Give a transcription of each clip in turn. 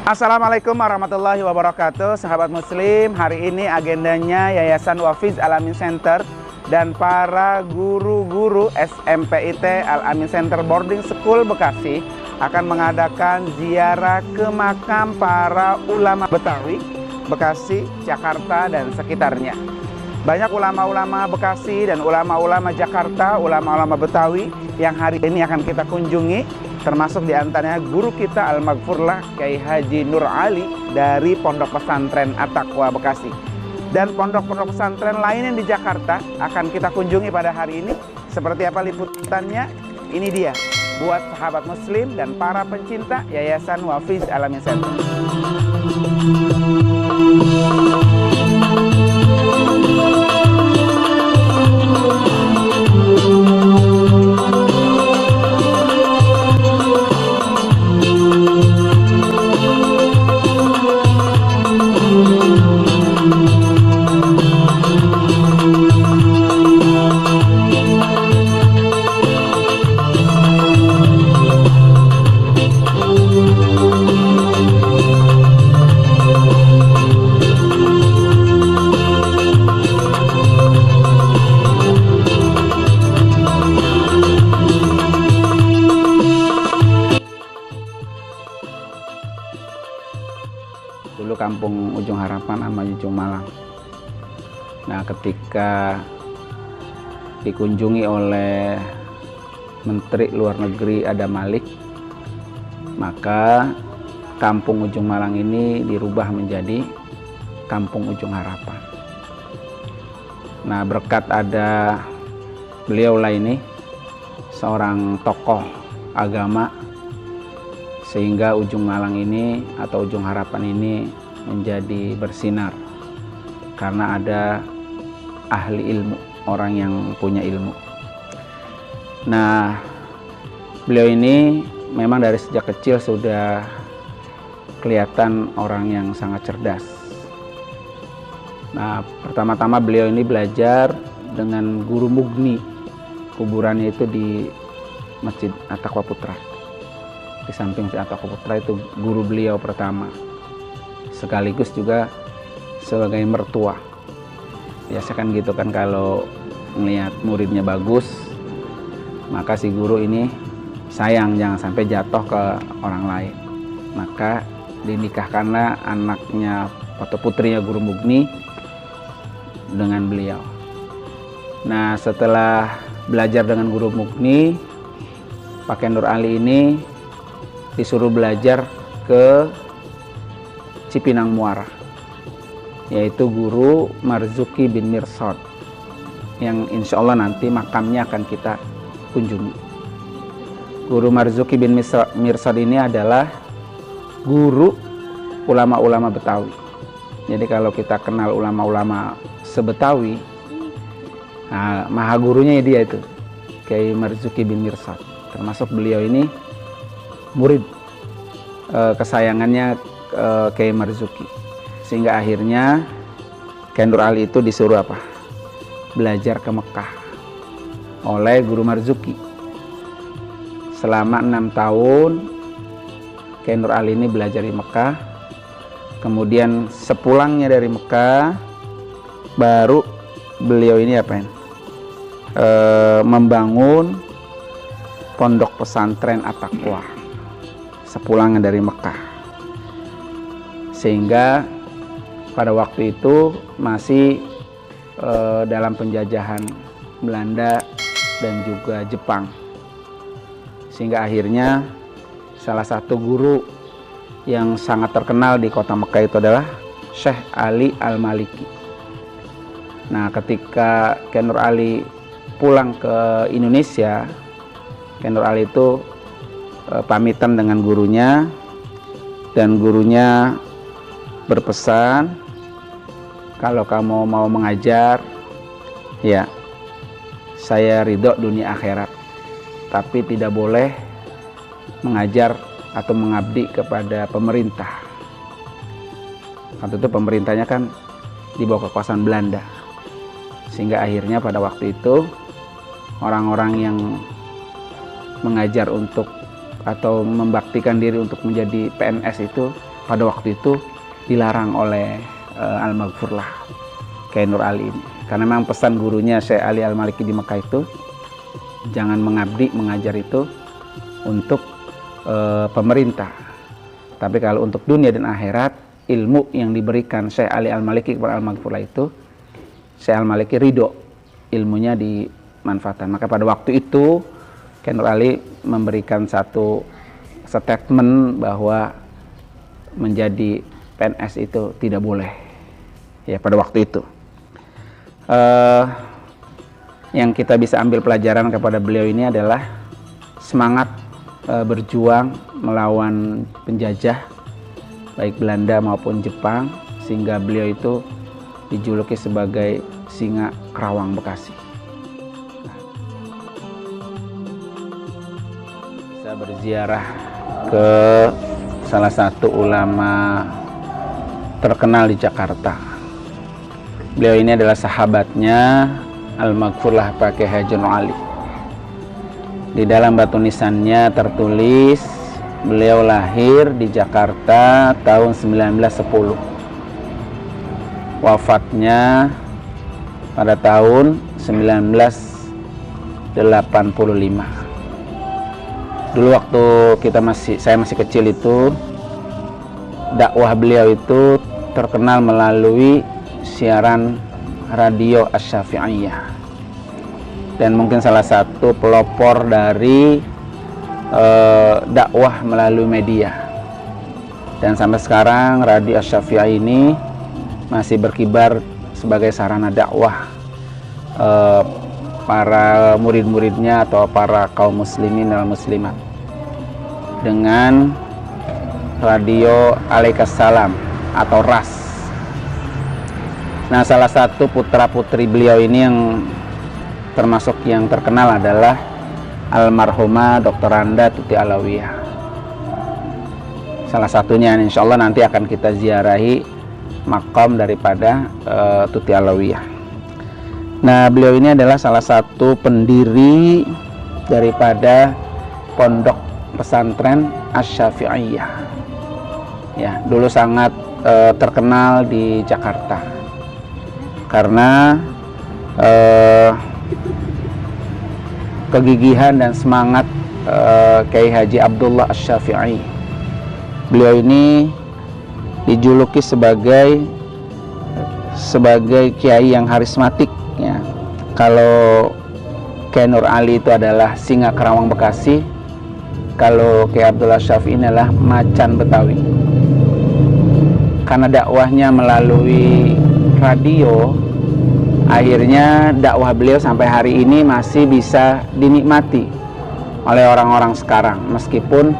Assalamualaikum warahmatullahi wabarakatuh, sahabat muslim. Hari ini agendanya Yayasan Wafiz Al-Amin Center dan para guru-guru SMPIT Al-Amin Center Boarding School Bekasi akan mengadakan ziarah ke makam para ulama Betawi, Bekasi, Jakarta, dan sekitarnya. Banyak ulama-ulama Bekasi dan ulama-ulama Jakarta, ulama-ulama Betawi yang hari ini akan kita kunjungi, termasuk diantaranya guru kita Al-Maghfurlah Kiai Haji Nur Ali dari Pondok Pesantren At-Taqwa Bekasi. Dan pondok-pondok pesantren lain yang di Jakarta akan kita kunjungi pada hari ini. Seperti apa liputannya? Ini dia buat sahabat muslim dan para pencinta Yayasan Wafiz Al-Amin Center. Dulu kampung Ujung Harapan sama Ujung Malang. Nah, ketika dikunjungi oleh Menteri Luar Negeri Adam Malik, maka kampung Ujung Malang ini dirubah menjadi Kampung Ujung Harapan. Nah, berkat ada beliau lah ini, seorang tokoh agama, sehingga Ujung Malang ini atau Ujung Harapan ini menjadi bersinar karena ada ahli ilmu, orang yang punya ilmu. Nah, beliau ini memang dari sejak kecil sudah kelihatan orang yang sangat cerdas. Nah, pertama-tama beliau ini belajar dengan guru mugni, kuburannya itu di Masjid At-Taqwa Putra. Di samping At-Taqwa Putra itu guru beliau pertama, sekaligus juga sebagai mertua. Biasa kan gitu kan, kalau melihat muridnya bagus, maka si guru ini sayang jangan sampai jatuh ke orang lain. Maka dinikahkanlah anaknya atau putrinya guru mugni dengan beliau. Nah, setelah belajar dengan guru mugni, Pak Kiai Nur Ali ini disuruh belajar ke Cipinang Muara, yaitu guru Marzuki bin Mirsad, yang insya Allah nanti makamnya akan kita kunjungi. Guru Marzuki bin Mirsad ini adalah guru ulama-ulama Betawi. Jadi kalau kita kenal ulama-ulama se-Betawi, nah, maha gurunya dia itu Kiai Marzuki bin Mirsad. Termasuk beliau ini murid kesayangannya Kiai Marzuki, sehingga akhirnya Kiai Nur Ali itu disuruh apa? Belajar ke Mekah oleh guru Marzuki. Selama 6 tahun Kiai Nur Ali ini belajar di Mekah. Kemudian sepulangnya dari Mekah, baru beliau ini apa? Membangun pondok pesantren At-Taqwa sepulangnya dari Mekah, sehingga pada waktu itu masih dalam penjajahan Belanda dan juga Jepang, sehingga akhirnya salah satu guru yang sangat terkenal di kota Mekah itu adalah Syekh Ali Al-Maliki. Nah, ketika Kiai Nur Ali pulang ke Indonesia, Kiai Nur Ali itu pamitan dengan gurunya, dan gurunya berpesan, kalau kamu mau mengajar, ya saya ridho dunia akhirat, tapi tidak boleh mengajar atau mengabdi kepada pemerintah. Waktu itu pemerintahnya kan di bawah kekuasaan Belanda, sehingga akhirnya pada waktu itu orang-orang yang mengajar untuk atau membaktikan diri untuk menjadi PNS itu pada waktu itu dilarang oleh Al-Maghfurlah Kiai Nur Ali ini. Karena memang pesan gurunya Syekh Ali Al-Maliki di Mekah itu, jangan mengabdi, mengajar itu untuk pemerintah. Tapi kalau untuk dunia dan akhirat, ilmu yang diberikan Syekh Ali Al-Maliki kepada Al-Maghfurlah itu, Syekh Al-Maliki ridho ilmunya dimanfaatkan. Maka pada waktu itu Kiai Nur Ali memberikan satu statement bahwa menjadi PNS itu tidak boleh. Ya, pada waktu itu. Yang kita bisa ambil pelajaran kepada beliau ini adalah semangat berjuang melawan penjajah baik Belanda maupun Jepang, sehingga beliau itu dijuluki sebagai singa Kerawang Bekasi. Bisa berziarah ke salah satu ulama terkenal di Jakarta. Beliau ini adalah sahabatnya Al-Maghfurlah Pak Kiai Haji Nur Ali. Di dalam batu nisannya tertulis beliau lahir di Jakarta tahun 1910. Wafatnya pada tahun 1985. Dulu waktu saya masih kecil itu, dakwah beliau itu terkenal melalui siaran radio Asy-Syafi'iyah, dan mungkin salah satu pelopor dari dakwah melalui media. Dan sampai sekarang radio Asy-Syafi'iyah ini masih berkibar sebagai sarana dakwah para murid-muridnya atau para kaum muslimin dan muslimat dengan radio Alaikassalam atau RAS. Nah, salah satu putra-putri beliau ini yang termasuk yang terkenal adalah almarhumah Dr. Randa Tuti Alawiyah. Salah satunya, insya Allah nanti akan kita ziarahi makam daripada Tuti Alawiyah. Nah, beliau ini adalah salah satu pendiri daripada pondok pesantren Asy-Syafi'iyah. Ya, dulu sangat terkenal di Jakarta karena kegigihan dan semangat Kiai Haji Abdullah Asy-Syafi'i. Beliau ini dijuluki sebagai kiai yang karismatik, ya. Kalau Kiai Nur Ali itu adalah singa Kerawang Bekasi, kalau Kiai Abdullah Asy-Syafi'i adalah macan Betawi. Karena dakwahnya melalui radio, akhirnya dakwah beliau sampai hari ini masih bisa dinikmati oleh orang-orang sekarang, meskipun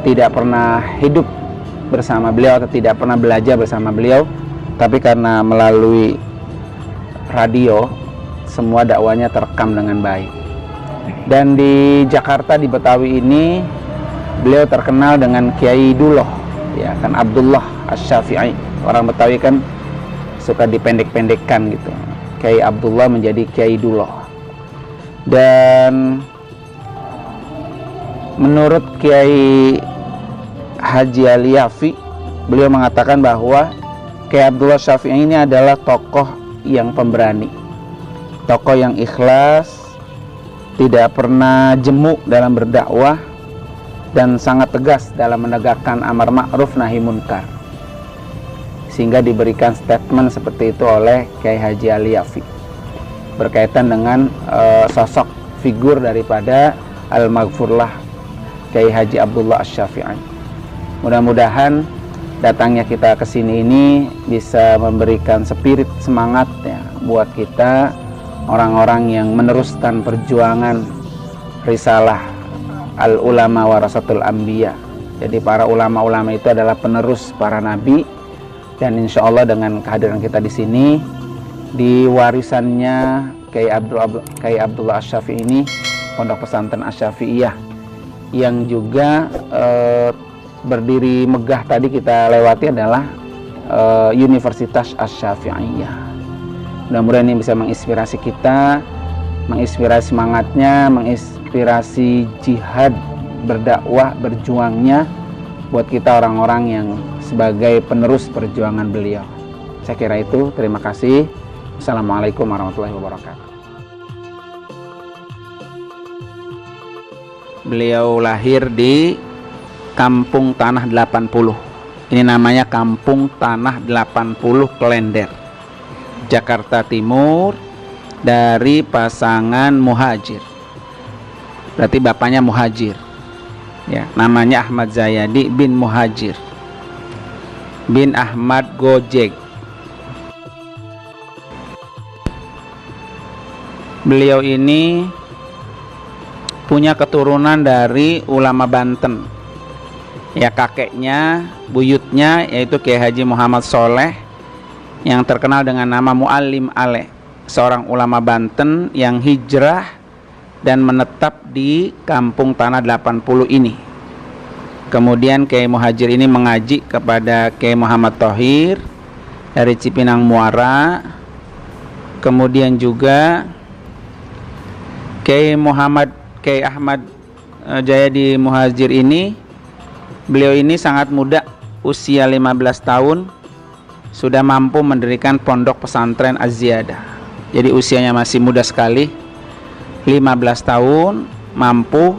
tidak pernah hidup bersama beliau atau tidak pernah belajar bersama beliau, tapi karena melalui radio semua dakwanya terekam dengan baik. Dan di Jakarta, di Betawi ini, beliau terkenal dengan Kiai Duloh, ya kan, Abdullah Asy-Syafi'i. Orang Betawi kan suka dipendek-pendekkan gitu. Kiai Abdullah menjadi Kiai Duloh. Dan menurut Kiai Haji Ali Yafi, beliau mengatakan bahwa Kiai Abdullah Syafi'i ini adalah tokoh yang pemberani, tokoh yang ikhlas, tidak pernah jemu dalam berdakwah, dan sangat tegas dalam menegakkan amar ma'ruf nahi munkar, sehingga diberikan statement seperti itu oleh Kiai Haji Ali Yafi berkaitan dengan sosok figur daripada Al-Maghfurlah Kiai Haji Abdullah Asy-Syafi'i. Mudah-mudahan datangnya kita ke sini ini bisa memberikan spirit semangat, ya, buat kita orang-orang yang meneruskan perjuangan risalah al-ulama warasatul anbiya. Jadi para ulama-ulama itu adalah penerus para nabi, dan insya Allah dengan kehadiran kita di sini, di warisannya Kiai Abdullah Asy-Syafi'i ini, pondok pesantren Asy-Syafi'iyah yang juga berdiri megah tadi kita lewati adalah Universitas Asy-Syafi'iyah. Mudah-mudahan ini bisa menginspirasi kita, menginspirasi semangatnya, menginspirasi jihad berdakwah, berjuangnya buat kita orang-orang yang sebagai penerus perjuangan beliau. Saya kira itu. Terima kasih. Assalamualaikum warahmatullahi wabarakatuh. Beliau lahir di Kampung Tanah 80. Ini namanya Kampung Tanah 80 Klender, Jakarta Timur, dari pasangan muhajir. Berarti bapaknya muhajir. Ya, namanya Ahmad Zayadi bin Muhajir bin Ahmad Gojek. Beliau ini punya keturunan dari ulama Banten. Ya, kakeknya, buyutnya yaitu Kiai Haji Muhammad Soleh yang terkenal dengan nama Muallim Ale, seorang ulama Banten yang hijrah dan menetap di Kampung Tanah 80 ini. Kemudian Kiai Muhajir ini mengaji kepada Kiai Muhammad Thohir dari Cipinang Muara. Kemudian juga Kiai Ahmad Jayadi Muhajir ini, beliau ini sangat muda, usia 15 tahun sudah mampu mendirikan pondok pesantren Az-Ziyadah. Jadi usianya masih muda sekali, 15 tahun mampu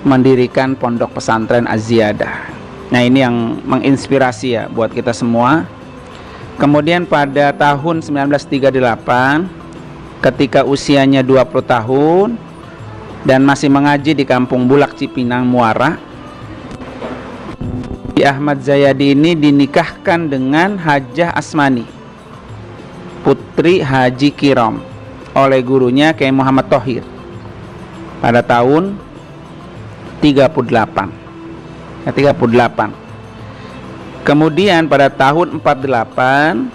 mendirikan pondok pesantren Az-Ziyadah. Nah, ini yang menginspirasi ya buat kita semua. Kemudian pada tahun 1938, ketika usianya 20 tahun dan masih mengaji di Kampung Bulak Cipinang Muara, Ahmad Zayadi ini dinikahkan dengan Hajah Asmani, putri Haji Kiram, oleh gurunya Kiai Muhammad Thohir pada tahun 38. Kemudian pada tahun 48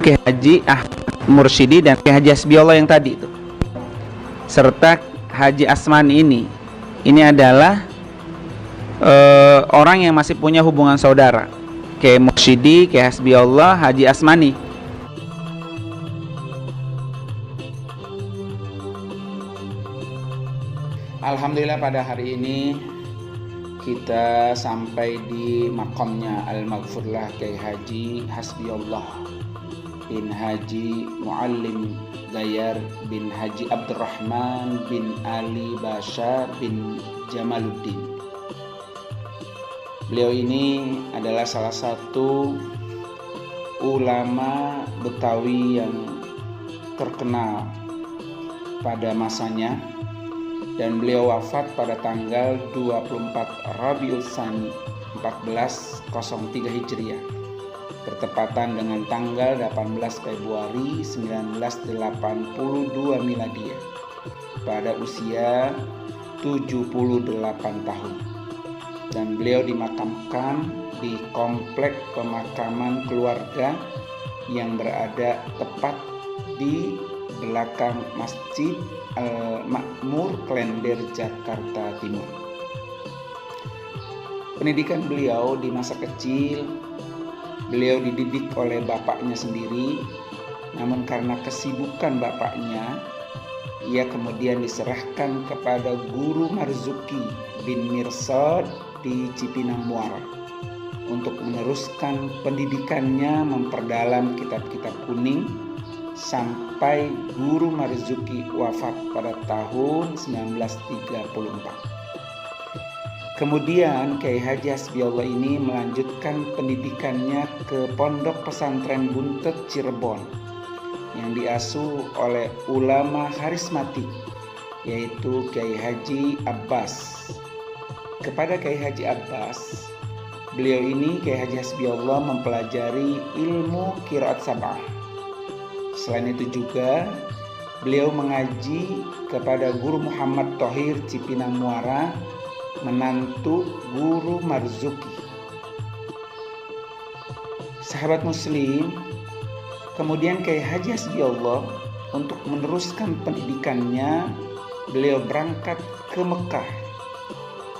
Kiai Haji Mursyidi dan Kiai Haji Hasbiullah yang tadi itu, serta Haji Asmani ini adalah orang yang masih punya hubungan saudara. Kiai Mursyidi, Kiai Hasbiullah, Haji Asmani. Alhamdulillah pada hari ini kita sampai di makamnya Al-Maghfurlah Kiai Haji Hasbiullah bin Haji Muallim Dayar bin Haji Abdurrahman bin Ali Basha bin Jamaluddin. Beliau ini adalah salah satu ulama Betawi yang terkenal pada masanya, dan beliau wafat pada tanggal 24 Rabiul Tsani 1403 Hijriah, bertepatan dengan tanggal 18 Februari 1982 Miladiah, pada usia 78 tahun. Dan beliau dimakamkan di komplek pemakaman keluarga yang berada tepat di belakang Masjid Al-Makmur Klender, Jakarta Timur. Pendidikan beliau di masa kecil, beliau dididik oleh bapaknya sendiri, namun karena kesibukan bapaknya, ia kemudian diserahkan kepada guru Marzuki bin Mirsad di Cipinang Muara untuk meneruskan pendidikannya, memperdalam kitab-kitab kuning sampai guru Marzuki wafat pada tahun 1934. Kemudian Kiai Haji Hasbiullah ini melanjutkan pendidikannya ke Pondok Pesantren Buntet Cirebon yang diasuh oleh ulama karismatik yaitu Kiai Haji Abbas. Kepada Kiai Haji Abbas, beliau ini Kiai Haji Hasbiullah mempelajari ilmu qiraat sab'ah. Selain itu juga beliau mengaji kepada guru Muhammad Thohir Cipinang Muara, menantu guru Marzuki. Sahabat muslim, kemudian Kiai Haji Hasbiullah untuk meneruskan pendidikannya, beliau berangkat ke Mekah.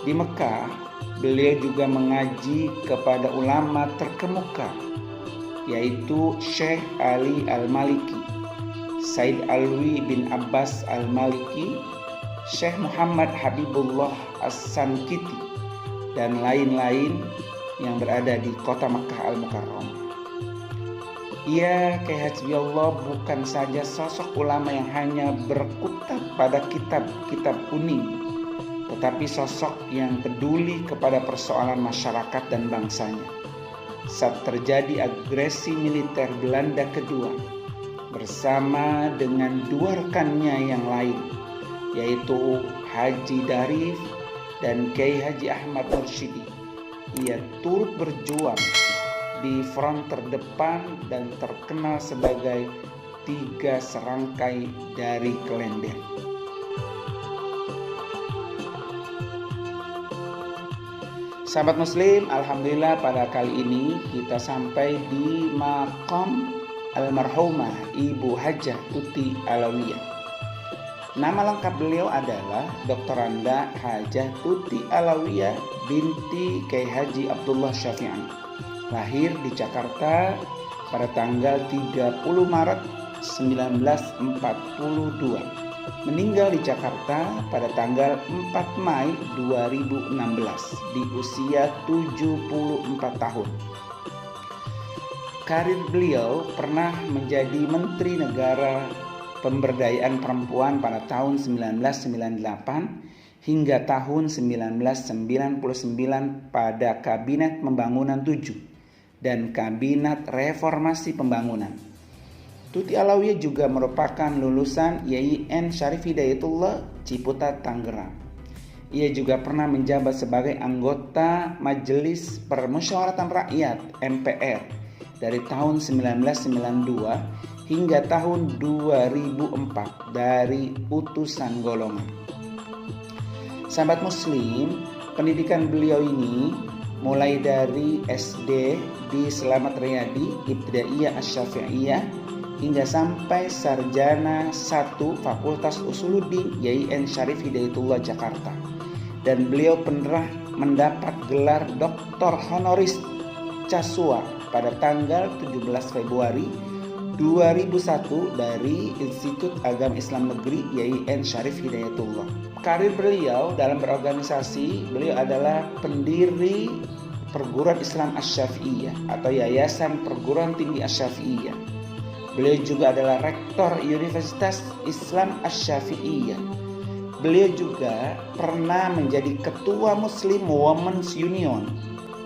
Di Mekah, beliau juga mengaji kepada ulama terkemuka, yaitu Syekh Ali Al-Maliki, Said Alwi bin Abbas Al-Maliki, Syekh Muhammad Habibullah As-Sankiti, dan lain-lain yang berada di kota Makkah Al-Mukarramah. Ia Kyai Hasbiyallah bukan saja sosok ulama yang hanya berkutat pada kitab-kitab kuning, tetapi sosok yang peduli kepada persoalan masyarakat dan bangsanya. Saat terjadi agresi militer Belanda kedua, bersama dengan dua rekannya yang lain, yaitu Haji Darif dan Kyai Haji Ahmad Mursyidi, ia turut berjuang di front terdepan dan terkenal sebagai 3 serangkai dari Klender. Sahabat Muslim, alhamdulillah pada kali ini kita sampai di makam almarhumah Ibu Hajah Tuti Alawiyah. Nama lengkap beliau adalah Dr. Randa Hajah Tuti Alawiyah binti Kyai Haji Abdullah Syafi'i. Lahir di Jakarta pada tanggal 30 Maret 1942. Meninggal di Jakarta pada tanggal 4 Mei 2016 di usia 74 tahun. Karir beliau pernah menjadi Menteri Negara Pemberdayaan Perempuan pada tahun 1998 hingga tahun 1999 pada Kabinet Pembangunan 7 dan Kabinet Reformasi Pembangunan. Tuti Alawiyah juga merupakan lulusan YIN Syarif Hidayatullah Ciputat, Tangerang. Ia juga pernah menjabat sebagai anggota Majelis Permusyawaratan Rakyat MPR dari tahun 1992 hingga tahun 2004 dari utusan golongan. Sahabat Muslim, pendidikan beliau ini mulai dari SD di Selamat Riyadi Ibtidaiyah Asy-Syafi'iyah hingga sampai sarjana 1 Fakultas Usuluddin YIN Syarif Hidayatullah Jakarta. Dan beliau pernah mendapat gelar Doktor Honoris Causa pada tanggal 17 Februari 2001 dari Institut Agama Islam Negeri YIN Syarif Hidayatullah. Karir beliau dalam berorganisasi, beliau adalah pendiri Perguruan Islam Asy-Syafi'iyah atau Yayasan Perguruan Tinggi Asy-Syafi'iyah. Beliau juga adalah Rektor Universitas Islam Asy-Syafi'iyah. Beliau juga pernah menjadi Ketua Muslim Women's Union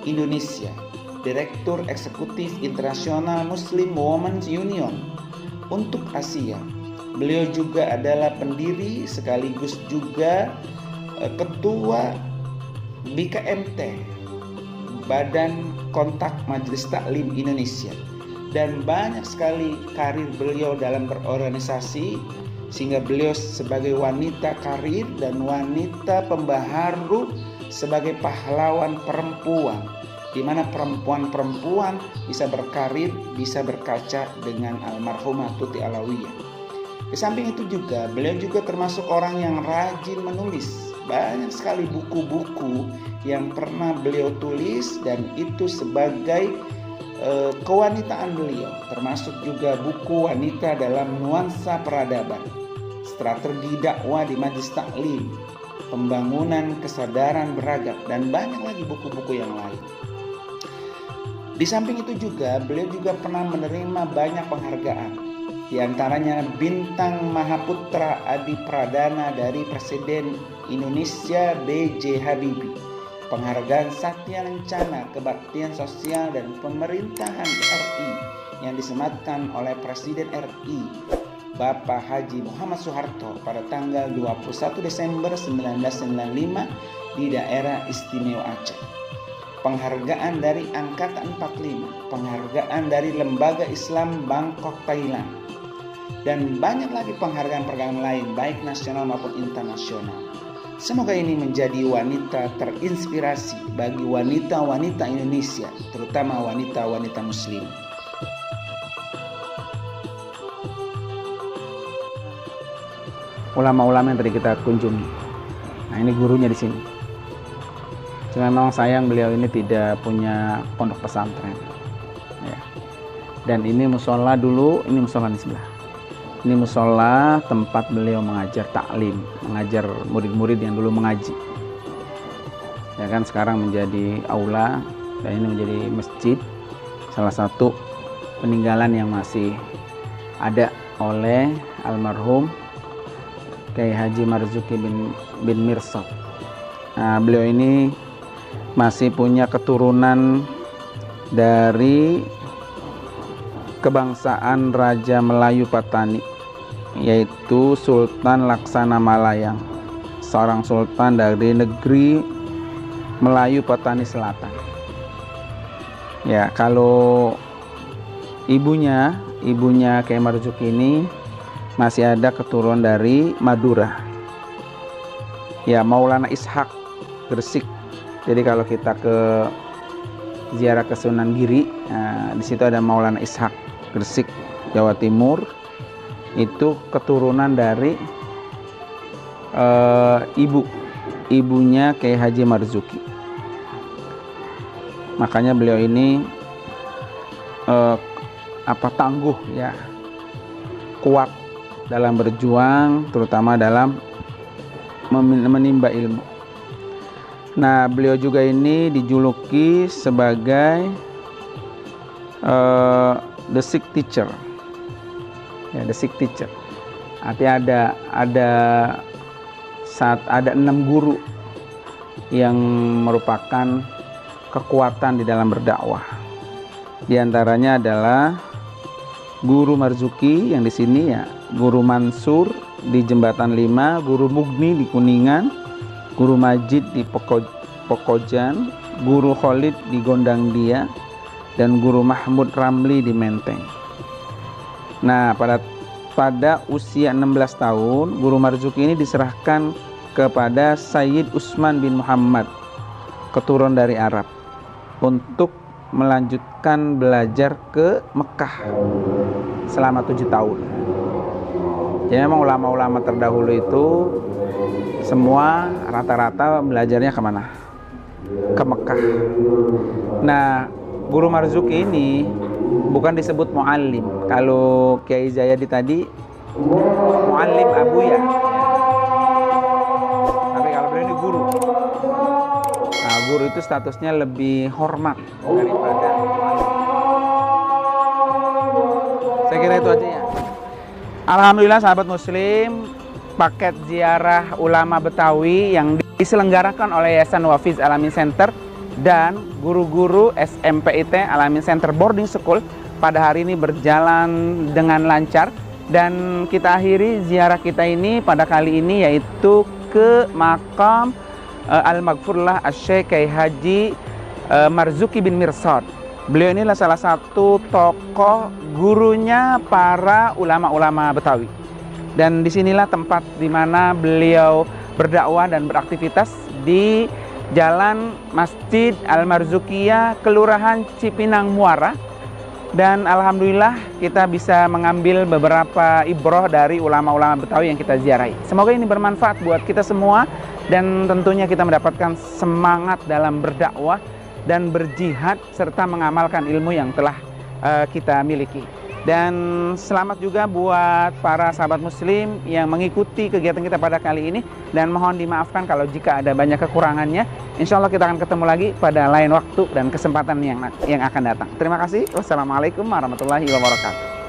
Indonesia, Direktur Eksekutif Internasional Muslim Women's Union untuk Asia. Beliau juga adalah pendiri sekaligus juga Ketua BKMT, Badan Kontak Majelis Taklim Indonesia. Dan banyak sekali karir beliau dalam berorganisasi, sehingga beliau sebagai wanita karir dan wanita pembaharu sebagai pahlawan perempuan, di mana perempuan-perempuan bisa berkarir, bisa berkaca dengan almarhumah Tuti Alawiyah. Di samping itu juga beliau juga termasuk orang yang rajin menulis. Banyak sekali buku-buku yang pernah beliau tulis dan itu sebagai kewanitaan beliau, termasuk juga buku wanita dalam nuansa peradaban, strategi dakwah di majelis taklim, pembangunan kesadaran beragam, dan banyak lagi buku-buku yang lain. Di samping itu juga beliau juga pernah menerima banyak penghargaan, di antaranya Bintang Mahaputra Adi Pradana dari Presiden Indonesia B.J. Habibie, penghargaan Satya Lencana Kebaktian Sosial dan Pemerintahan RI yang disematkan oleh Presiden RI Bapak Haji Muhammad Soeharto pada tanggal 21 Desember 1995 di daerah Istimewa Aceh. Penghargaan dari Angkatan 45, penghargaan dari Lembaga Islam Bangkok, Thailand, dan banyak lagi penghargaan-penghargaan lain baik nasional maupun internasional. Semoga ini menjadi wanita terinspirasi bagi wanita-wanita Indonesia, terutama wanita-wanita Muslim. Ulama-ulama yang tadi kita kunjungi, nah ini gurunya di sini. Cuma memang sayang beliau ini tidak punya pondok pesantren, ya. Dan ini musola dulu, ini musola di sebelah. Ini musola tempat beliau mengajar taklim, mengajar murid-murid yang dulu mengaji. ya kan, sekarang menjadi aula dan ini menjadi masjid, salah satu peninggalan yang masih ada oleh almarhum Kiai Haji Marzuki bin Mirsad. Nah, beliau ini masih punya keturunan dari kebangsaan Raja Melayu Patani, yaitu Sultan Laksana Malayang, seorang sultan dari negeri Melayu Patani Selatan. Ya, kalau ibunya Kiai Marzuki ini masih ada keturunan dari Madura. Ya, Maulana Ishak Gresik. Jadi kalau kita ke ziarah ke Sunan Giri, nah, di situ ada Maulana Ishak Gresik, Jawa Timur. Itu keturunan dari ibunya Kiai Haji Marzuki. Makanya beliau ini tangguh ya, kuat dalam berjuang, terutama dalam menimba ilmu. Nah, beliau juga ini dijuluki sebagai the sick teacher. Ya, the sick teacher. Artinya ada 6 guru yang merupakan kekuatan di dalam berdakwah. Di antaranya adalah Guru Marzuki yang di sini ya, Guru Mansur di Jembatan 5, Guru Mugni di Kuningan, Guru Majid di Pokojan, Guru Khalid di Gondang Dia, dan Guru Mahmud Ramli di Menteng. Nah, pada usia 16 tahun, Guru Marzuki ini diserahkan kepada Sayyid Utsman bin Muhammad, keturunan dari Arab, untuk melanjutkan belajar ke Mekah selama 7 tahun. Jadi memang ulama-ulama terdahulu itu semua rata-rata belajarnya kemana? Ke Mekah. Nah, Guru Marzuki ini bukan disebut muallim. Kalau Kiai Zayadi tadi muallim abuya, tapi kalau beliau ini guru. Nah, guru itu statusnya lebih hormat daripada muallim. Saya kira itu aja ya. Alhamdulillah sahabat muslim, paket ziarah ulama Betawi yang diselenggarakan oleh Yayasan Wafiz Alamin Center dan guru-guru SMPIT Alamin Center Boarding School pada hari ini berjalan dengan lancar, dan kita akhiri ziarah kita ini pada kali ini yaitu ke makam Al-Maghfurlah Asy-Syaikh Kiai Haji Marzuki bin Mirsad. Beliau inilah salah satu tokoh gurunya para ulama-ulama Betawi. Dan disinilah tempat di mana beliau berdakwah dan beraktivitas di Jalan Masjid Al-Marzukiyah, Kelurahan Cipinang Muara. Dan alhamdulillah kita bisa mengambil beberapa ibroh dari ulama-ulama Betawi yang kita ziarahi. Semoga ini bermanfaat buat kita semua, dan tentunya kita mendapatkan semangat dalam berdakwah dan berjihad serta mengamalkan ilmu yang telah kita miliki. Dan selamat juga buat para sahabat muslim yang mengikuti kegiatan kita pada kali ini, dan mohon dimaafkan kalau jika ada banyak kekurangannya. Insya Allah kita akan ketemu lagi pada lain waktu dan kesempatan yang akan datang. Terima kasih. Wassalamualaikum warahmatullahi wabarakatuh.